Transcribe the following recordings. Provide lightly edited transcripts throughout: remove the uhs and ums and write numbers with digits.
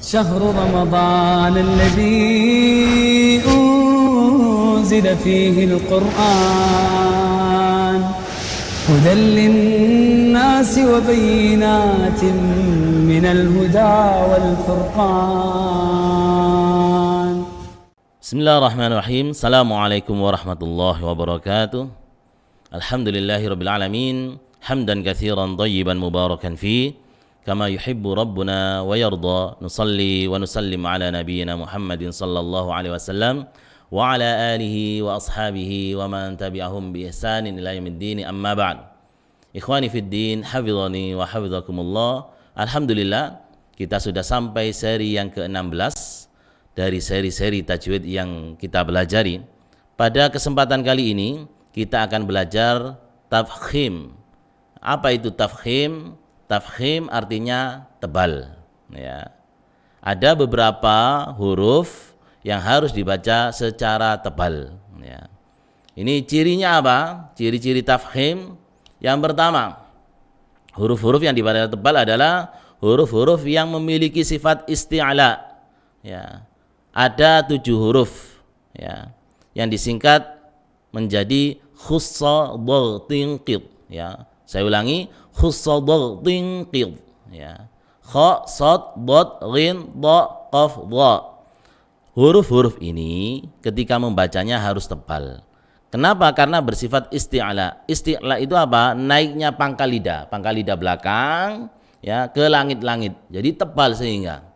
شهر رمضان الذي أنزل فيه القرآن هدى للناس وبينات من الهدى والفرقان. بسم الله الرحمن الرحيم. السلام عليكم ورحمة الله وبركاته. الحمد لله رب العالمين حمدا كثيرا طيبا مباركا فيه كما يحب ربنا ويرضى. نصلي ونسلم على نبينا محمد صلى الله عليه وسلم وعلى آله وأصحابه ومن تبعهم بإحسان إلى يوم الدين. أما بعد. Ikhwani fid din, hafizani wa hafizakumullah. Alhamdulillah, kita sudah sampai seri yang ke-16 dari seri-seri tajwid yang kita pelajari. Pada kesempatan kali ini kita akan belajar tafkhim. Apa itu tafkhim? Tafkhim artinya tebal, ya. Ada beberapa huruf yang harus dibaca secara tebal, ya. Ini cirinya apa? Ciri-ciri tafkhim. Yang pertama, huruf-huruf yang dibaca tebal adalah huruf-huruf yang memiliki sifat isti'la, ya. Ada 7 huruf, ya, yang disingkat menjadi khussadhatin qid, ya. Saya ulangi, khussadhatin qid, ya. Kha, sad, dad, ghin, dha, qaf, dha. Huruf-huruf ini ketika membacanya harus tebal. Kenapa? Karena bersifat isti'la. Isti'la itu apa? Naiknya pangkal lidah belakang, ya, ke langit-langit. Jadi tebal sehingga,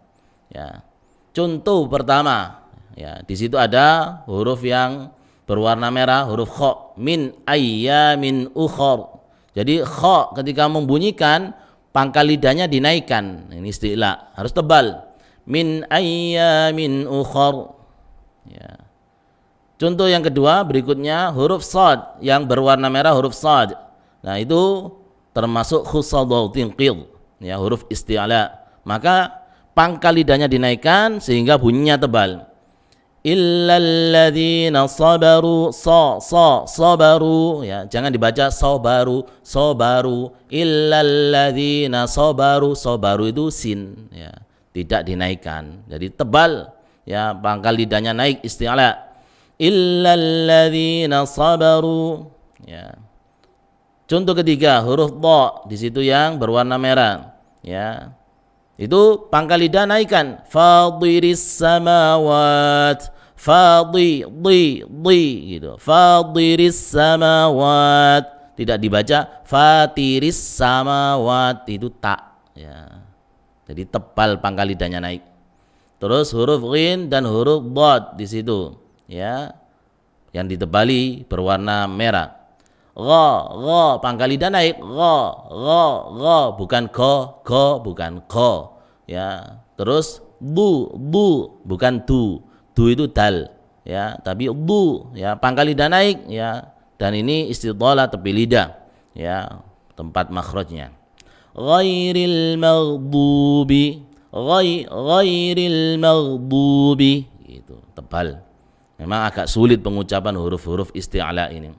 ya. Contoh pertama, ya, di situ ada huruf yang berwarna merah, huruf kha, min ayyamin ukhar. Jadi kha ketika membunyikan pangkal lidahnya dinaikkan. Ini isti'la, harus tebal. Min ayyamin ukhar, ya. Contoh yang kedua berikutnya huruf shad yang berwarna merah, huruf shad. Nah, itu termasuk khussadhatin qid, ya, huruf isti'la. Maka pangkal lidahnya dinaikkan sehingga bunyinya tebal. Illalladzina sabaru, sabaru, ya, jangan dibaca sabaru. Illalladzina sabaru itu sin, ya, tidak dinaikkan. Jadi tebal, ya, pangkal lidahnya naik, isti'la. Illalladzina sabaru, ya. Contoh ketiga huruf dha, di situ yang berwarna merah, ya. Itu pangkal lidah naikkan. Fadiris samawat, di gitu. Fadiris samawat, tidak dibaca fatiris samawat, itu tak, ya. Jadi tebal pangkal lidahnya naik. Terus huruf ghin dan huruf dad di situ, ya, yang ditebali berwarna merah. Gha, pangkal lidah naik. Gha, bukan go, bukan go, ya. Terus du, bukan du itu dal, ya, tapi du, ya, pangkal lidah naik, ya. Dan ini istidhalah tepi lidah, ya, tempat makhrajnya. Ghairil maghdubi, ghairil maghdubi, gitu, tebal. Memang agak sulit pengucapan huruf-huruf isti'la ini.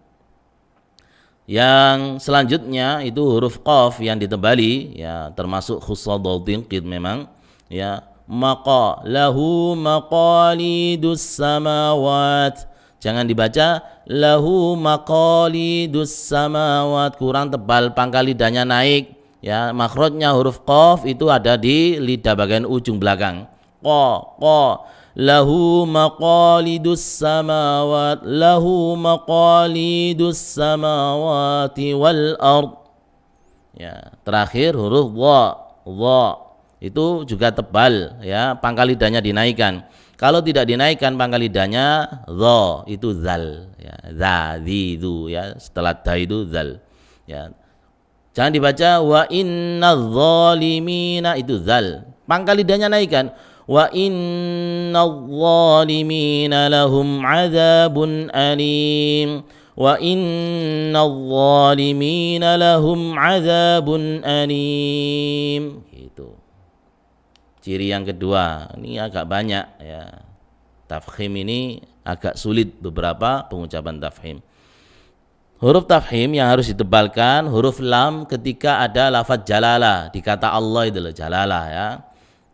Yang selanjutnya itu huruf qaf yang ditebali, ya, termasuk khussadhatin qid memang, ya. Lahu maqalidus samawat, jangan dibaca lahu maqalidus samawat, kurang tebal, pangkal lidahnya naik, ya. Makhrajnya huruf qaf itu ada di lidah bagian ujung belakang. Qa, lahu maqalidus samawat, lahu maqalidus samawati wal ard, ya. Terakhir huruf dha, itu juga tebal, ya, pangkal lidahnya dinaikkan. Kalau tidak dinaikkan pangkal lidahnya, dha itu zal, ya, zu, ya, setelah dha itu zal, ya. Jangan dibaca wa innadz zalimina, itu zal, pangkal lidahnya naikkan. Wa innadz zalimina lahum adzabun alim, wa innadz zalimina lahum adzabun alim. Itu ciri yang kedua. Ini agak banyak, ya. Tafkhim ini agak sulit beberapa pengucapan tafkhim. Huruf tafkhim yang harus ditebalkan huruf lam ketika ada lafaz jalalah di kata Allah itu loh, jalalah, ya.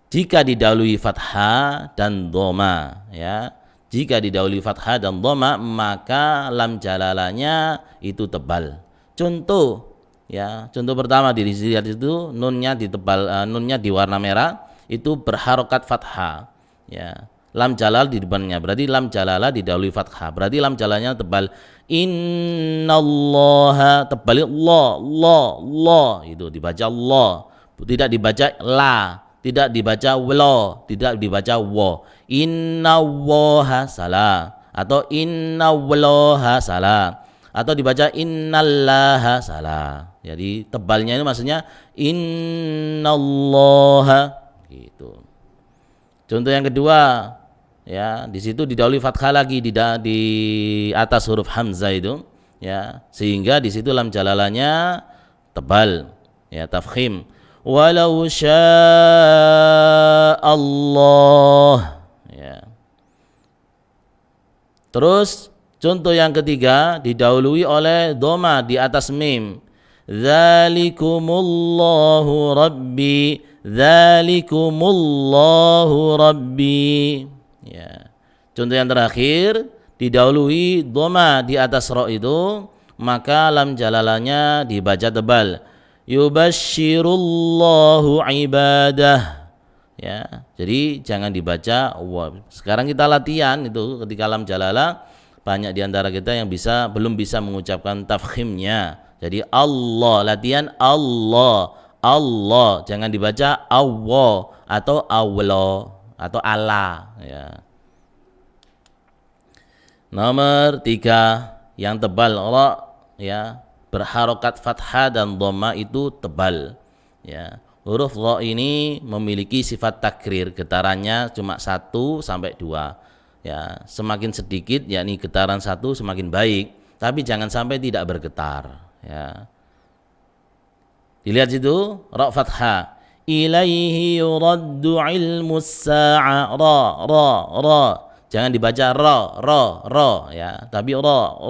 jika didahului fathah dan dhamma, ya. Jika didahului fathah dan dhamma, maka lam jalalanya itu tebal. Contoh, ya, contoh pertama di lihat itu nunnya ditebal, nunnya di warna merah itu berharokat fathah, ya. Lam jalal di depannya, berarti lam jalala didahului fathah, berarti lam jalalnya tebal. Innallaha, tebal Allah, itu dibaca Allah, tidak dibaca la, tidak dibaca wala, tidak dibaca wa. Innallaha salah atau innallaha salah atau dibaca innallaha salah. Jadi tebalnya itu maksudnya innallaha gitu. Contoh yang kedua, ya, di situ didahului fathah lagi di atas huruf hamzah itu, ya, sehingga di situ lam jalalanya tebal, ya, tafkhim. Walau sya'allah, ya. Terus contoh yang ketiga didahului oleh dhamma di atas mim. Dzalikumullahu rabbi, dzalikumullahu rabbi. Ya. Contoh yang terakhir didahului dhamma di atas ra itu, maka lam jalalanya dibaca tebal. Yubasyirullahu ibadah. Ya, jadi jangan dibaca wa. Sekarang kita latihan itu ketika lam jalala, banyak di antara kita yang belum bisa mengucapkan tafkhimnya. Jadi Allah, latihan Allah, jangan dibaca Allah atau Allah atau Allah, ya. Nomor 3 yang tebal ra, ya, berharokat fathah dan dhamma itu tebal, ya. Huruf ra ini memiliki sifat takrir, getarannya cuma 1 sampai 2, ya. Semakin sedikit, yakni getaran 1 semakin baik, tapi jangan sampai tidak bergetar, ya. Dilihat situ ra fathah. Ilaihi yuraddu ilmus sa'a, ra. Jangan dibaca ra, ya, tapi ra,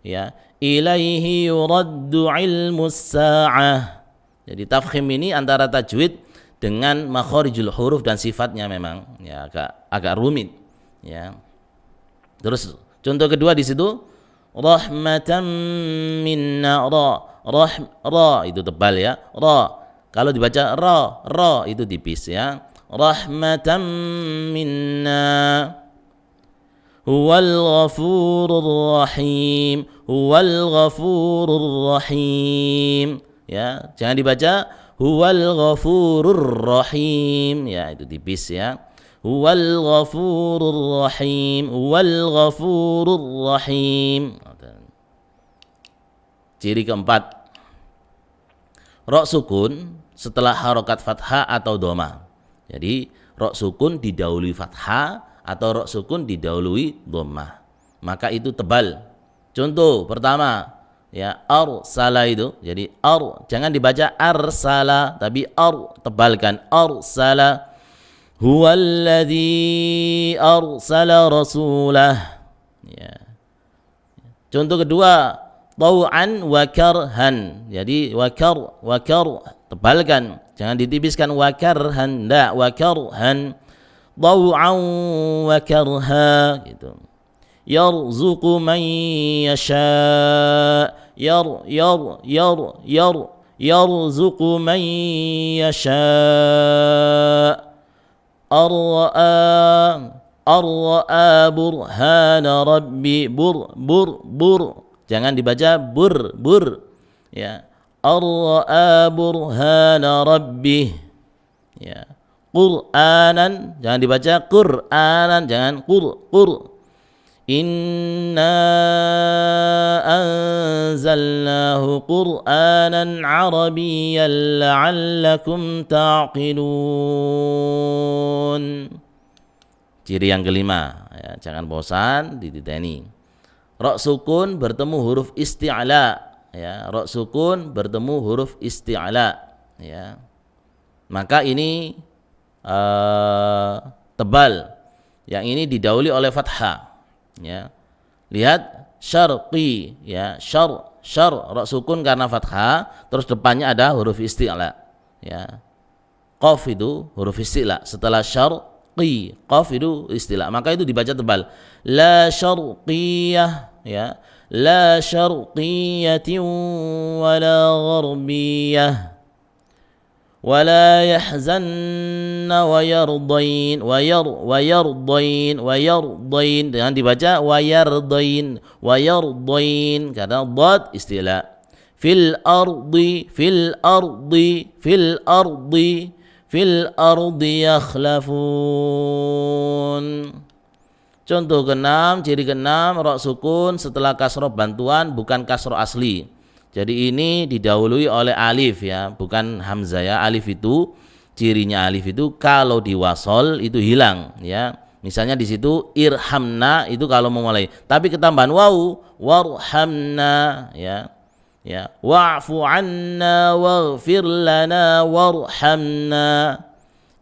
ya. Ilaihi yuraddu ilmus sa'ah. Jadi tafkhim ini antara tajwid dengan makharijul huruf dan sifatnya memang, ya, agak rumit, ya. Terus contoh kedua di situ rahmatan minna, ra itu tebal, ya. Ra. Kalau dibaca ra itu tipis, ya. Rahmatan minna. Huwal ghafurur rahim, ya, jangan dibaca huwal ghafurur rahim, ya, itu tipis, ya. Huwal ghafurur rahim. Ciri keempat, ra sukun setelah harokat fathah atau dhamma. Jadi ra sukun didahului fathah atau ra sukun didahului dhammah, maka itu tebal. Contoh pertama, ya, arsala itu, jadi jangan dibaca arsala, tapi tebalkan arsala. Huwallazi arsala rasulah, ya. Contoh kedua, tau'an wa karhan, jadi wa kar tebalkan, jangan ditipiskan wa karhan, enggak, wa karhan. Tau'an wa karha, gitu. Yarzuqu man yasha, yarzuqu man yasha. Ar-ra'a burhana rabbi, bur, jangan dibaca bur, ya. Ar-ra'a burhana rabbi, ya. Qur'anan, jangan dibaca Qur'anan, jangan qur. Inna anzalnahu Qur'anan Arabiyyan la'allakum ta'qilun. Ciri yang kelima, ya, jangan bosan dititeni. Ra sukun bertemu huruf isti'la, ya. Ra sukun bertemu huruf isti'la, ya. Maka ini tebal. Yang ini didahului oleh fathah, ya. Lihat syarqi, ya, syar ra sukun karena fathah, terus depannya ada huruf isti'la, ya. Qaf itu huruf istila. Setelah syarqi, qaf itu istila. Maka itu dibaca tebal. La syarqiyah, ya. La syarqiyatin wala gharbiyah. Wala yahzanna wa yardain dengan dibaca wa yardain karena dad istila. Fil ardi yakhlafun. Contoh keenam, ciri keenam, ra sukun setelah kasroh bantuan, bukan kasroh asli. Jadi ini didahului oleh alif ya, bukan hamzah ya. Alif itu cirinya, alif itu kalau diwasol itu hilang ya. Misalnya di situ irhamna itu kalau memulai, tapi ketambahan wawu warhamna ya. Ya, wa'fu 'anna waghfir lana warhamna.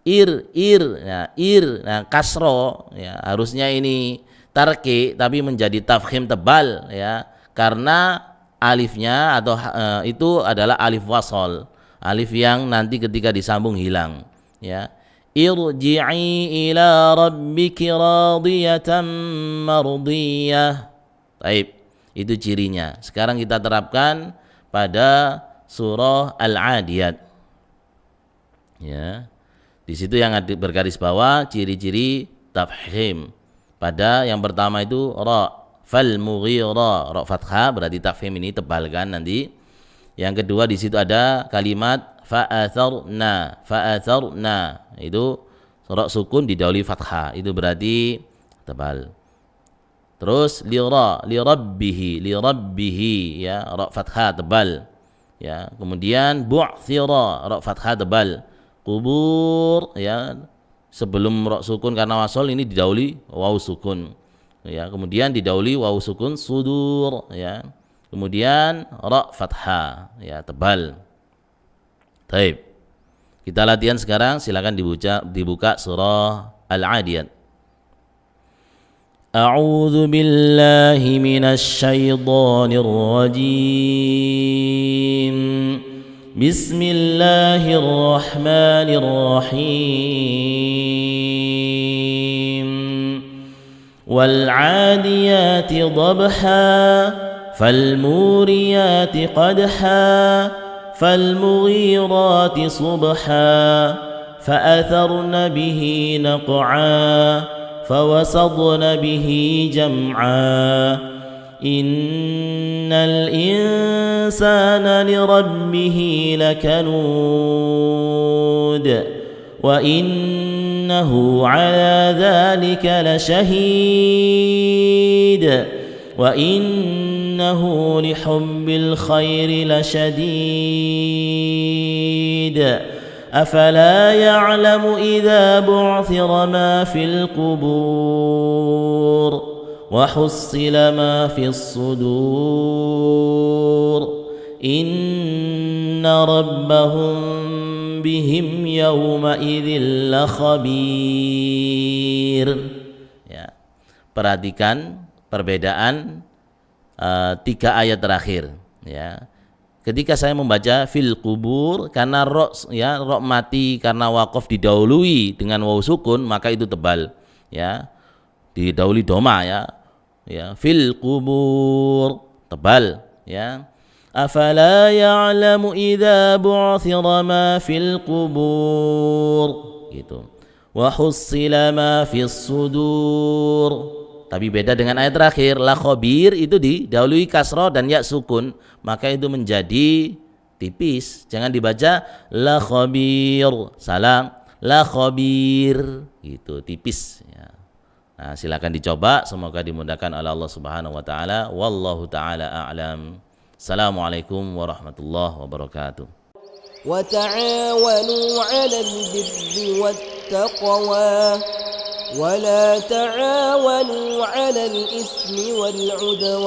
Nah kasro ya, harusnya ini tarki tapi menjadi tafkhim tebal ya, karena alifnya atau itu adalah alif wasol, alif yang nanti ketika disambung hilang ya. Irji'i ila rabbiki radiyatan mardiyah. Baik, itu cirinya. Sekarang kita terapkan pada surah Al-Adiyat ya. Di situ yang bergaris bawah ciri-ciri tafkhim. Pada yang pertama itu ra, fal mughira, ra fathah berarti tafkhim ini tebalkan nanti. Yang kedua di situ ada kalimat fa'atharna, itu ra sukun didahului fathah, itu berarti tebal. Terus lirabbihi ya, ra fathah tebal ya. Kemudian bu'thira, ra fathah tebal. Kubur ya, sebelum ra sukun karena wasol ini didahului wawu sukun ya. Kemudian didahului wawu sukun sudur ya. Kemudian ra fathah ya, tebal. Baik. Kita latihan sekarang, silakan dibuka surah Al-Adiyat. A'udzu billahi minasy syaithanir rajim. Bismillahirrahmanirrahim. Wal 'adiyati dhabha fal muriyati qadha fal mughirati subha fa'atharna bihi naq'a فوسطن به جمعا إن الإنسان لربه لكنود وإنه على ذلك لشهيد وإنه لحب الخير لشديد أفلا يعلم إذا بعثر ما في القبور وحصل ما في الصدور إن ربهم بهم يومئذ لخبير. Ya, perhatikan perbedaan 3 ayat terakhir ya. Ketika saya membaca fil kubur, karena ro ya, ro mati karena waqaf didahului dengan wawu sukun, maka itu tebal ya. Didahului doma ya. Ya, fil kubur tebal ya. Afala ya'lamu idza bu'thira ma fil kubur gitu. Wa hussila ma fis sudur. Tapi beda dengan ayat terakhir, la khabir itu didahului kasroh dan ya sukun, maka itu menjadi tipis. Jangan dibaca la khabir, salah, la khabir gitu, tipis ya. Nah, silakan dicoba, semoga dimudahkan oleh Allah Subhanahu wa taala. Wallahu taala a'lam. Assalamualaikum warahmatullahi wabarakatuh. Wa ta'awanu 'alal birri wattaqwa ولا تعاونوا على الإثم والعدوان